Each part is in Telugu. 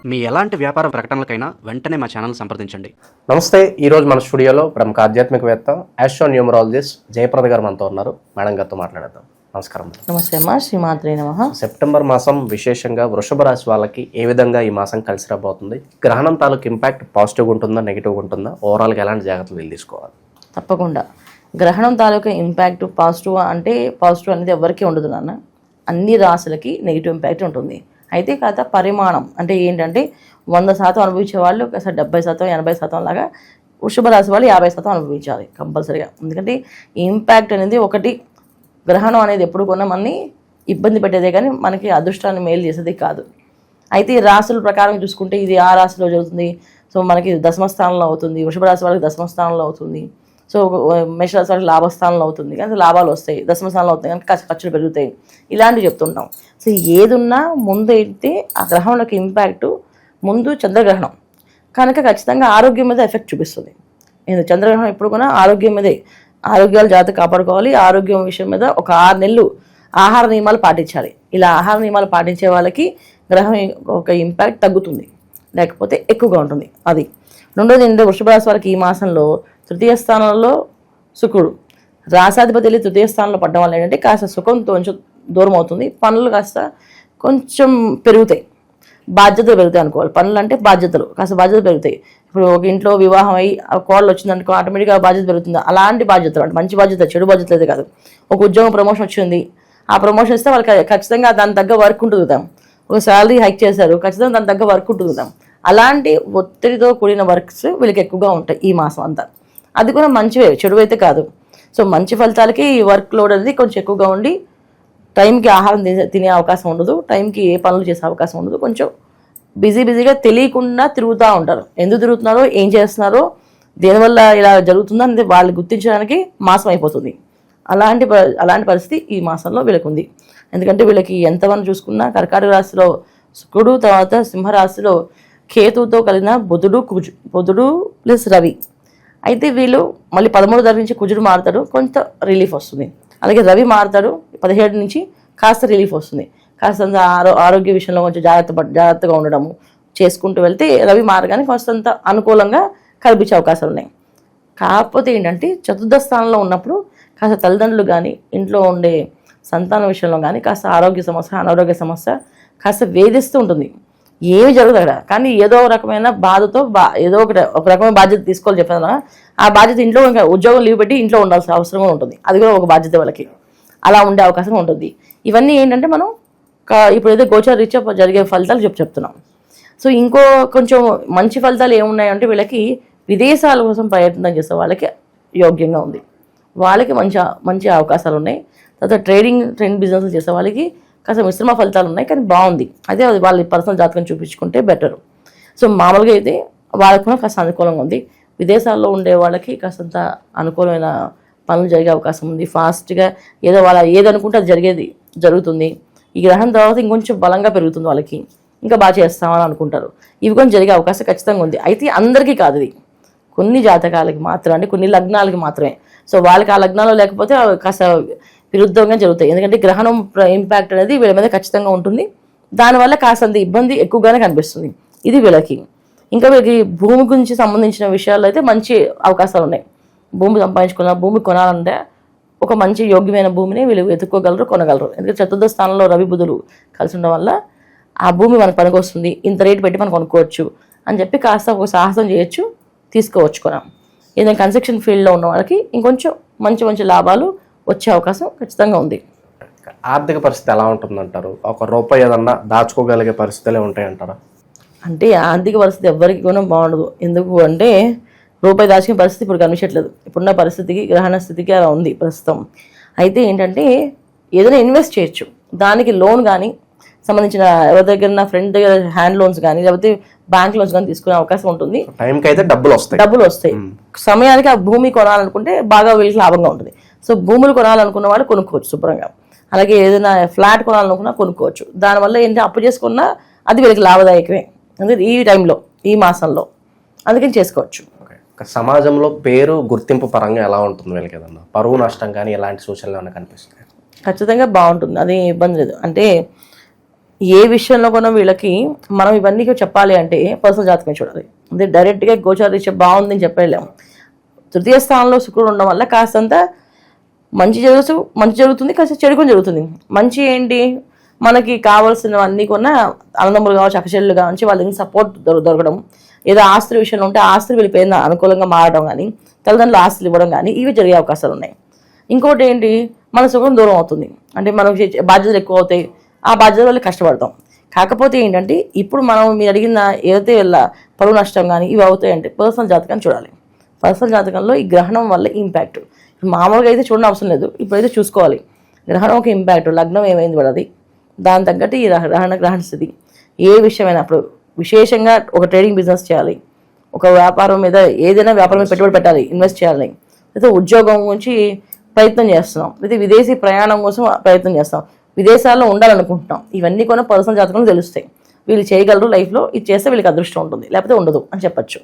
మీ ఎలాంటి వ్యాపార ప్రకటనలకైనా వెంటనే మా ఛానల్ సంప్రదించండి. నమస్తే. ఈరోజు మన స్టూడియోలో ప్రముఖ ఆధ్యాత్మికవేత్త ఆస్ట్రో న్యూమరాలజిస్ట్ జయప్రద గారు మనతో ఉన్నారు. మేడం గారితో మాట్లాడేద్దాం. నమస్కారం. నమస్తే అమ్మా. శ్రీమాత్రే నమః. సెప్టెంబర్ మాసం విశేషంగా వృషభ రాశి వాళ్ళకి ఏ విధంగా ఈ మాసం కలిసి రాబోతుంది? గ్రహణం తాలూకు ఇంపాక్ట్ పాజిటివ్గా ఉంటుందా, నెగిటివ్గా ఉంటుందా? ఓవరాల్గా ఎలాంటి జాగ్రత్తలు తీసుకోవాలి? తప్పకుండా గ్రహణం తాలూకా ఇంపాక్ట్ పాజిటివ్ అంటే పాజిటివ్ అనేది ఎవరికీ ఉండదు నాన్న. అన్ని రాశులకి నెగిటివ్ ఇంపాక్ట్ ఉంటుంది. అయితే కాదు పరిమాణం అంటే ఏంటంటే 100% అనుభవించే వాళ్ళు 70%, 80% లాగా వృషభ రాశి వాళ్ళు 50% అనుభవించాలి కంపల్సరీగా. ఎందుకంటే ఇంపాక్ట్ అనేది ఒకటి, గ్రహణం అనేది ఎప్పుడు కొన్నా మనని ఇబ్బంది పెట్టేదే కానీ మనకి అదృష్టాన్ని మేలు చేసేది కాదు. అయితే ఈ రాశుల ప్రకారం చూసుకుంటే ఇది ఆ రాశిలో జరుగుతుంది. సో మనకి దశమ స్థానంలో అవుతుంది, వృషభ రాశి వాళ్ళకి దశమ స్థానంలో అవుతుంది. సో మేషరాశి వాళ్ళకి లాభస్థానంలో అవుతుంది, కానీ లాభాలు వస్తాయి. దశమ స్థానంలో అవుతుంది కానీ ఖర్చులు పెరుగుతాయి. ఇలాంటివి చెప్తుంటాం. సో ఏదున్నా ముందు అయితే ఆ గ్రహంలోకి ఇంపాక్ట్ ముందు చంద్రగ్రహణం కనుక ఖచ్చితంగా ఆరోగ్యం మీద ఎఫెక్ట్ చూపిస్తుంది. చంద్రగ్రహణం ఎప్పుడు కూడా ఆరోగ్యం మీదే, ఆరోగ్యాలు జాగ్రత్త కాపాడుకోవాలి. ఆరోగ్యం విషయం మీద ఒక 6 నెలలు ఆహార నియమాలు పాటించాలి. ఇలా ఆహార నియమాలు పాటించే వాళ్ళకి గ్రహం ఒక ఇంపాక్ట్ తగ్గుతుంది, లేకపోతే ఎక్కువగా ఉంటుంది. అది రెండోది ఏంటంటే వృషభ రాశి వారికి ఈ మాసంలో తృతీయ స్థానంలో శుక్రుడు రాశాధిపతి వెళ్ళి తృతీయ స్థానంలో పడడం వల్ల ఏంటంటే కాస్త సుఖంతో కొంచెం దూరం అవుతుంది. పనులు కాస్త కొంచెం పెరుగుతాయి, బాధ్యతలు పెరుగుతాయి అనుకోవాలి. పనులు అంటే బాధ్యతలు, కాస్త బాధ్యతలు పెరుగుతాయి. ఇప్పుడు ఒక ఇంట్లో వివాహం అయ్యి కోళ్ళు వచ్చిందనుకో ఆటోమేటిక్గా బాధ్యత పెరుగుతుంది. అలాంటి బాధ్యతలు అంటే మంచి బాధ్యత, చెడు బాధ్యతలు అయితే కాదు. ఒక ఉద్యోగం ప్రమోషన్ వచ్చింది, ఆ ప్రమోషన్ ఇస్తే వాళ్ళకి ఖచ్చితంగా దాని తగ్గ వర్క్ ఉంటుంది. ఒక శాలరీ హైక్ చేశారు, ఖచ్చితంగా దాని తగ్గ వర్క్ ఉంటుంది. అలాంటి ఒత్తిడితో కూడిన వర్క్స్ వీళ్ళకి ఎక్కువగా ఉంటాయి ఈ మాసం అంతా. అది కూడా మంచివే, చెడు అయితే కాదు. సో మంచి ఫలితాలకి ఈ వర్క్ లోడ్ అనేది కొంచెం ఎక్కువగా ఉండి టైంకి ఆహారం తినే అవకాశం ఉండదు, టైంకి ఏ పనులు చేసే అవకాశం ఉండదు. కొంచెం బిజీగా తెలియకుండా తిరుగుతూ ఉంటారు. ఎందుకు తిరుగుతున్నారో, ఏం చేస్తున్నారో, దేనివల్ల ఇలా జరుగుతుందో అనేది వాళ్ళు గుర్తించడానికి మాసం అయిపోతుంది. అలాంటి పరిస్థితి ఈ మాసంలో వీళ్ళకి ఉంది. ఎందుకంటే వీళ్ళకి ఎంతమంది చూసుకున్నా కర్కాటక రాశిలో శుక్రుడు, తర్వాత సింహరాశిలో కేతువుతో కలిగిన బుధుడు ప్లస్ రవి. అయితే వీళ్ళు మళ్ళీ 13 తారీఖు నుంచి కుజుడు మారుతాడు, కొంత రిలీఫ్ వస్తుంది. అలాగే రవి మారుతాడు 17 నుంచి, కాస్త రిలీఫ్ వస్తుంది. కాస్త ఆరోగ్య విషయంలో కొంచెం జాగ్రత్తగా ఉండడము చేసుకుంటూ వెళ్తే రవి మారగానే కొంత అనుకూలంగా కల్పించే అవకాశాలు ఉన్నాయి. కాకపోతే ఏంటంటే చతుర్థ స్థానంలో ఉన్నప్పుడు కాస్త తల్లిదండ్రులు కానీ ఇంట్లో ఉండే సంతానం విషయంలో కానీ కాస్త ఆరోగ్య సమస్య, అనారోగ్య సమస్య కాస్త వేధిస్తూ ఉంటుంది. ఏమి జరగదు అక్కడ, కానీ ఏదో రకమైన బాధతో ఏదో ఒక రకమైన బాధ్యత తీసుకోవాలి. చెప్పాను ఆ బాధ్యత ఇంట్లో ఇంకా ఉద్యోగం లీవ్ పెట్టి ఇంట్లో ఉండాల్సిన అవసరం ఉంటుంది. అది కూడా ఒక బాధ్యత వాళ్ళకి, అలా ఉండే అవకాశం ఉంటుంది. ఇవన్నీ ఏంటంటే మనం ఇప్పుడు ఏదో గోచర రీత్యా జరిగే ఫలితాలు చెప్తున్నాం. సో ఇంకో కొంచెం మంచి ఫలితాలు ఏమున్నాయంటే వీళ్ళకి విదేశాల కోసం ప్రయత్నం చేసే వాళ్ళకి యోగ్యంగా ఉంది, వాళ్ళకి మంచి అవకాశాలు ఉన్నాయి. తర్వాత ట్రేడ్ బిజినెస్ చేసే వాళ్ళకి కాస్త మిశ్రమ ఫలితాలు ఉన్నాయి, కానీ బాగుంది. అదే వాళ్ళ పర్సనల్ జాతకం చూపించుకుంటే బెటరు. సో మామూలుగా అయితే వాళ్ళకు కూడా కాస్త అనుకూలంగా ఉంది. విదేశాల్లో ఉండే వాళ్ళకి కాస్తంత అనుకూలమైన పనులు జరిగే అవకాశం ఉంది. ఫాస్ట్గా ఏదనుకుంటే అది జరుగుతుంది. ఈ గ్రహం తర్వాత ఇంకొంచెం బలంగా పెరుగుతుంది వాళ్ళకి, ఇంకా బాగా చేస్తామని అనుకుంటారు. ఇవి కొంచెం జరిగే అవకాశం ఖచ్చితంగా ఉంది. అయితే అందరికీ కాదు, ఇది కొన్ని జాతకాలకి మాత్రమే, అంటే కొన్ని లగ్నాలకి మాత్రమే. సో వాళ్ళకి ఆ లగ్నాలు లేకపోతే కాస్త విరుద్ధంగా జరుగుతాయి. ఎందుకంటే గ్రహణం ఇంపాక్ట్ అనేది వీళ్ళ మీద ఖచ్చితంగా ఉంటుంది. దానివల్ల కాస్తంత ఇబ్బంది ఎక్కువగానే కనిపిస్తుంది. ఇది వీళ్ళకి. ఇంకా వీళ్ళకి భూమి గురించి సంబంధించిన విషయాల్లో అయితే మంచి అవకాశాలు ఉన్నాయి. భూమి భూమి కొనాలంటే ఒక మంచి యోగ్యమైన భూమిని వీళ్ళు వెతుక్కోగలరు, కొనగలరు. ఎందుకంటే చతుర్థ స్థానంలో రవి బుధులు కలిసి ఉండడం వల్ల ఆ భూమి మనకు పనికొస్తుంది, ఇంత రేటు పెట్టి మనం కొనుక్కోవచ్చు అని చెప్పి కాస్త ఒక సాహసం చేయొచ్చు, తీసుకోవచ్చు కొనం. ఏదైనా కన్స్ట్రక్షన్ ఫీల్డ్లో ఉన్న వాళ్ళకి ఇంకొంచెం మంచి లాభాలు వచ్చే అవకాశం ఖచ్చితంగా ఉంది. ఆర్థిక పరిస్థితి ఎలా ఉంటుందంటారు? ₹1 ఏదన్నా దాచుకోగలిగే పరిస్థితులే ఉంటాయంటారా? అంటే ఆర్థిక పరిస్థితి ఎవరికి కూడా బాగుండదు. ఎందుకు అంటే రూపాయి దాచుకునే పరిస్థితి ఇప్పుడు కనిపించట్లేదు. ఇప్పుడున్న పరిస్థితికి, గ్రహణ స్థితికి అలా ఉంది ప్రస్తుతం. అయితే ఏంటంటే ఏదైనా ఇన్వెస్ట్ చేయొచ్చు. దానికి లోన్ కానీ సంబంధించిన ఎవరి దగ్గర ఫ్రెండ్ దగ్గర హ్యాండ్ లోన్స్ కానీ లేకపోతే బ్యాంక్ లోన్స్ కానీ తీసుకునే అవకాశం ఉంటుంది. టైంకి అయితే డబ్బులు వస్తాయి. సమయానికి ఆ భూమి కొనాలనుకుంటే బాగా వీళ్ళకి లాభంగా ఉంటుంది. సో భూములు కొనాలనుకున్న వాళ్ళు కొనుక్కోవచ్చు శుభ్రంగా. అలాగే ఏదైనా ఫ్లాట్ కొనాలనుకున్నా కొనుక్కోవచ్చు. దానివల్ల ఏంటి అప్పు చేసుకున్నా అది వీళ్ళకి లాభదాయకమే. అందుకే ఈ టైంలో, ఈ మాసంలో అందుకని చేసుకోవచ్చు. సమాజంలో పేరు గుర్తింపు పరంగా ఎలా ఉంటుంది వీళ్ళకి? ఏదన్నా పరువు నష్టం కానీ ఎలాంటి సూచనలు ఏమైనా కనిపిస్తాయి? ఖచ్చితంగా బాగుంటుంది, అది ఇబ్బంది లేదు. అంటే ఏ విషయంలో కూడా వీళ్ళకి మనం ఇవన్నీ చెప్పాలి అంటే పర్సనల్ జాతకం చూడాలి. అంటే డైరెక్ట్గా గోచార రీత్యా బాగుందని చెప్పలేము. తృతీయ స్థానంలో శుక్రుడు ఉండడం వల్ల కాస్తంత మంచి జరుగుతుంది, కాస్త చెడు కూడా జరుగుతుంది. మంచి ఏంటి, మనకి కావాల్సినవన్నీ కూడా అన్నదమ్ములు కావచ్చు, అక్కచెల్లెలు కావచ్చు, వాళ్ళకి సపోర్ట్ దొరకడం, ఏదో ఆస్తుల విషయంలో ఉంటే ఆస్తులు వీళ్ళ పేరున అనుకూలంగా మారడం కానీ, తల్లిదండ్రులు ఆస్తులు ఇవ్వడం కానీ ఇవి జరిగే అవకాశాలు ఉన్నాయి. ఇంకోటి ఏంటి, మన సుఖం దూరం అవుతుంది. అంటే మనకు బాధ్యతలు ఎక్కువ అవుతాయి, ఆ బాధ్యతల వల్ల కష్టపడతాం. కాకపోతే ఏంటంటే ఇప్పుడు మీరు అడిగిన ఏదైతే పరువు నష్టం కానీ ఇవి అవుతాయంటే పర్సనల్ జాతకాన్ని చూడాలి. పర్సనల్ జాతకంలో ఈ గ్రహణం వల్ల ఇంపాక్ట్ మామూలుగా అయితే చూడడం అవసరం లేదు, ఇప్పుడైతే చూసుకోవాలి. గ్రహణం ఒక ఇంపాక్ట్, లగ్నం ఏమైంది పడది, దాని తగ్గట్టు ఈ గ్రహణ స్థితి ఏ విషయమైనప్పుడు విశేషంగా ఒక ట్రేడింగ్ బిజినెస్ చేయాలి, ఒక వ్యాపారం మీద ఏదైనా వ్యాపారం మీద పెట్టుబడి పెట్టాలి, ఇన్వెస్ట్ చేయాలి, అయితే ఉద్యోగం గురించి ప్రయత్నం చేస్తున్నాం, అయితే విదేశీ ప్రయాణం కోసం ప్రయత్నం చేస్తాం, విదేశాల్లో ఉండాలనుకుంటున్నాం, ఇవన్నీ కూడా పర్సనల్ జాతకంలో తెలుస్తాయి. వీళ్ళు చేయగలరు, లైఫ్లో ఇది చేస్తే వీళ్ళకి అదృష్టం ఉంటుంది, లేకపోతే ఉండదు అని చెప్పచ్చు.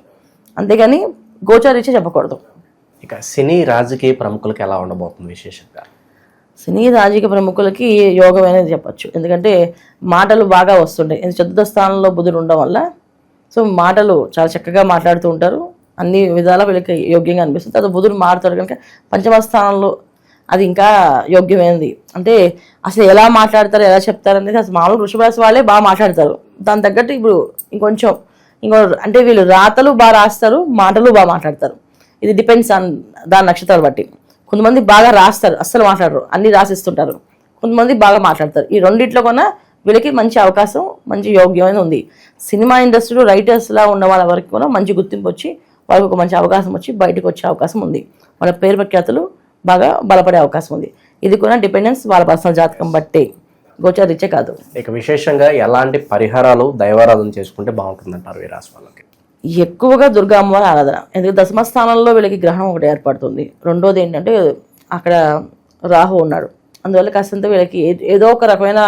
అంతేగాని గోచారీత్యా చెప్పకూడదు. ఇక సినీ రాజకీయ ప్రముఖులకి ఎలా ఉండబోతుంది విశేషంగా? సినీ రాజకీయ ప్రముఖులకి యోగం అనేది చెప్పచ్చు. ఎందుకంటే మాటలు బాగా వస్తుంటాయి. చతుర్థ స్థానంలో బుధుడు ఉండడం వల్ల సో మాటలు చాలా చక్కగా మాట్లాడుతూ ఉంటారు, అన్ని విధాలా వీళ్ళకి యోగ్యంగా అనిపిస్తుంది. తర్వాత బుధుడు మారుతాడు కనుక పంచమ స్థానంలో అది ఇంకా యోగ్యమైనది. అంటే అసలు ఎలా మాట్లాడతారు, ఎలా చెప్తారు అనేది అసలు మామూలు వృషభ రాశి వాళ్ళే బాగా మాట్లాడతారు. దాని తగ్గట్టు ఇప్పుడు ఇంకో అంటే వీళ్ళు రాతలు బాగా రాస్తారు, మాటలు బాగా మాట్లాడతారు. ఇది డిపెండ్స్ ఆన్ దాని నక్షత్రాలు బట్టి. కొంతమంది బాగా రాస్తారు, అస్సలు మాట్లాడరు, అన్ని రాసిస్తుంటారు. కొంతమంది బాగా మాట్లాడతారు. ఈ రెండిట్లో కూడా వీళ్ళకి మంచి అవకాశం, మంచి యోగ్యమైన ఉంది. సినిమా ఇండస్ట్రీలో రైటర్స్లా ఉన్న వాళ్ళ వరకు కూడా మంచి గుర్తింపు వచ్చి వాళ్ళకి ఒక మంచి అవకాశం వచ్చి బయటకు వచ్చే అవకాశం ఉంది. వాళ్ళ పేరు ప్రఖ్యాతులు బాగా బలపడే అవకాశం ఉంది. ఇది కూడా డిపెండెన్స్ వాళ్ళ పర్సనల్ జాతకం బట్టే, గోచారీత్యా కాదు. ఇక విశేషంగా ఎలాంటి పరిహారాలు దైవారాధన చేసుకుంటే బాగుంటుందంటారు ఈ రాశి వాళ్ళకి? ఎక్కువగా దుర్గా అమ్మవారి ఆరాధన. ఎందుకంటే దశమ స్థానంలో వీళ్ళకి గ్రహణం ఒకటి ఏర్పడుతుంది. రెండోది ఏంటంటే అక్కడ రాహు ఉన్నాడు. అందువల్ల కాస్తంత వీళ్ళకి ఏదో ఒక రకమైన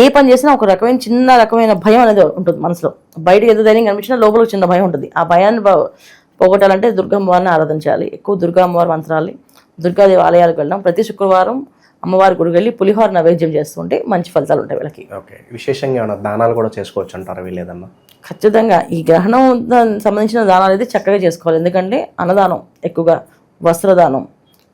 ఏ పని చేసినా ఒక రకమైన చిన్న రకమైన భయం అనేది ఉంటుంది మనసులో. బయటకు ఏదో ధైర్యం కనిపించినా లోపల చిన్న భయం ఉంటుంది. ఆ భయాన్ని పోగొట్టాలంటే దుర్గా అమ్మవారిని ఆరాధన చేయాలి. ఎక్కువ దుర్గా అమ్మవారి మంత్రాలు, దుర్గాదేవి ఆలయాలకు వెళ్ళడం, ప్రతి శుక్రవారం అమ్మవారి గుడికి వెళ్ళి పులిహోర నైవేద్యం చేస్తుంటే మంచి ఫలితాలు ఉంటాయి వీళ్ళకి. ఓకే, విశేషంగా ఏమైనా దానాలు కూడా చేసుకోవచ్చు అంటారా వీళ్ళు ఏదన్నా? ఖచ్చితంగా ఈ గ్రహణం సంబంధించిన దానాలు అయితే చక్కగా చేసుకోవాలి. ఎందుకంటే అన్నదానం ఎక్కువగా, వస్త్రదానం,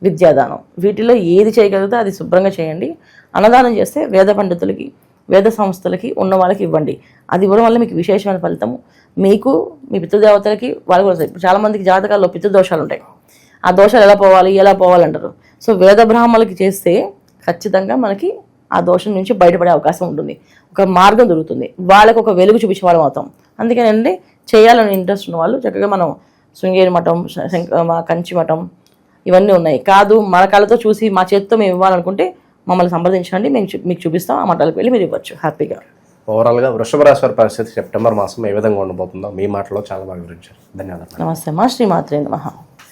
విద్యాదానం, వీటిలో ఏది చేయగలిగితే అది శుభ్రంగా చేయండి. అన్నదానం చేస్తే వేద పండితులకి, వేద సంస్థలకి ఉన్న వాళ్ళకి ఇవ్వండి. అది ఇవ్వడం వల్ల మీకు విశేషమైన ఫలితము, మీకు మీ పితృదేవతలకి వాళ్ళు కూడా వస్తాయి. ఇప్పుడు చాలామందికి జాతకాల్లో పితృదోషాలు ఉంటాయి. ఆ దోషాలు ఎలా పోవాలి అంటారు. సో వేద బ్రాహ్మణులకి చేస్తే ఖచ్చితంగా మనకి ఆ దోషం నుంచి బయటపడే అవకాశం ఉంటుంది, ఒక మార్గం దొరుకుతుంది, వాళ్ళకు ఒక వెలుగు చూపించే వాళ్ళం అవుతాం. అందుకనండి చేయాలని ఇంట్రెస్ట్ ఉన్న వాళ్ళు చక్కగా మనం శృంగేరి మఠం, కంచి మఠం ఇవన్నీ ఉన్నాయి. కాదు మన కళ్ళతో చూసి మా చేతితో మేము ఇవ్వాలనుకుంటే మమ్మల్ని సంప్రదించండి, మేము మీకు చూపిస్తాం. ఆ మఠాలకు వెళ్ళి మీరు ఇవ్వచ్చు హ్యాపీగా. ఓవరాల్గా వృషభ రాశి వారి పరిస్థితి సెప్టెంబర్ మాసం ఏ విధంగా ఉండబోతుందో మీ మాటలో చాలా బాగా వివరించారు. ధన్యవాదాలు. నమస్తే మా శ్రీమాత్రే నమః.